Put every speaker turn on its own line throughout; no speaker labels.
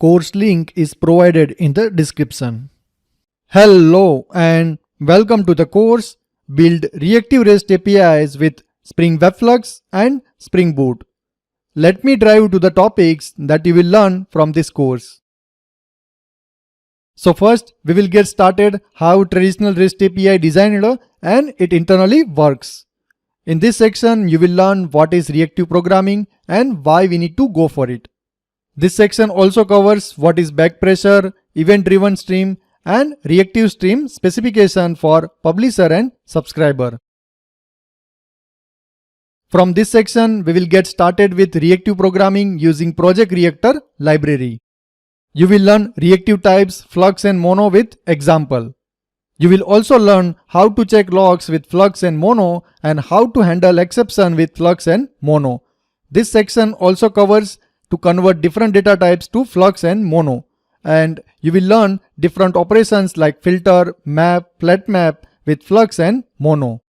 Course link is provided in the description. Hello and welcome to the course Build Reactive REST APIs with Spring Web Flux and Spring Boot. Let me drive to the topics that you will learn from this course. So first, we will get started how traditional REST API designed and it internally works. In this section, you will learn what is reactive programming and why we need to go for it. This section also covers what is backpressure, event-driven stream, and reactive stream specification for publisher and subscriber. From this section, we will get started with reactive programming using Project Reactor library. You will learn reactive types, Flux and Mono with example. You will also learn how to check logs with Flux and Mono and how to handle exception with Flux and Mono. This section also covers to convert different data types to Flux and Mono. And you will learn different operations like filter, map, flat map with Flux and Mono.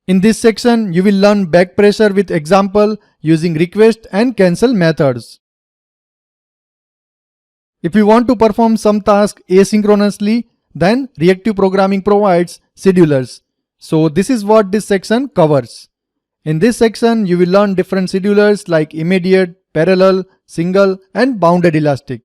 In this section, you will learn backpressure with example using request and cancel methods. If you want to perform some task asynchronously, then reactive programming provides schedulers. So this is what this section covers. In this section, you will learn different schedulers like immediate, parallel, single, and bounded elastic.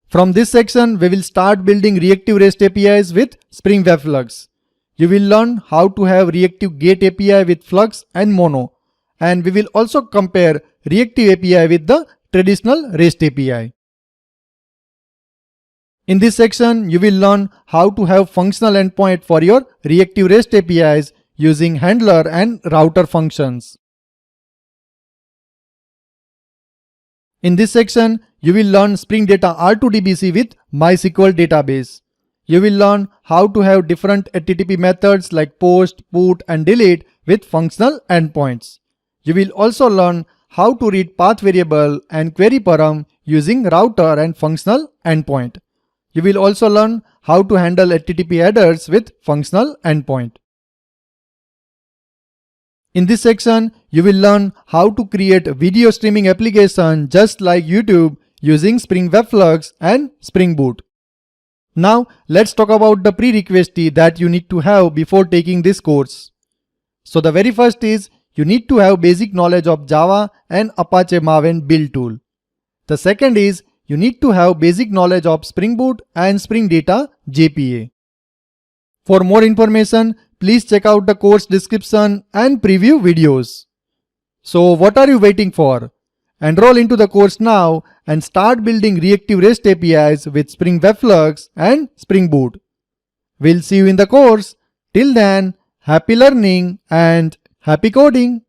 From this section, we will start building reactive REST APIs with Spring Web Flux. You will learn how to have reactive GET API with Flux and Mono. And we will also compare reactive API with the traditional REST API. In this section, you will learn how to have functional endpoint for your reactive REST APIs using handler and router functions. In this section, you will learn Spring Data R2DBC with MySQL database. You will learn how to have different HTTP methods like post, put, and delete with functional endpoints. You will also learn how to read path variable and query param using router and functional endpoint. You will also learn how to handle HTTP headers with functional endpoint. In this section, you will learn how to create a video streaming application just like YouTube using Spring Web Flux and Spring Boot. Now, let's talk about the prerequisite that you need to have before taking this course. So the very first is you need to have basic knowledge of Java and Apache Maven build tool. The second is you need to have basic knowledge of Spring Boot and Spring Data JPA. For more information, please check out the course description and preview videos. So what are you waiting for? Enroll into the course now and start building reactive REST APIs with Spring Web Flux and Spring Boot. We'll see you in the course. Till then, happy learning and happy coding!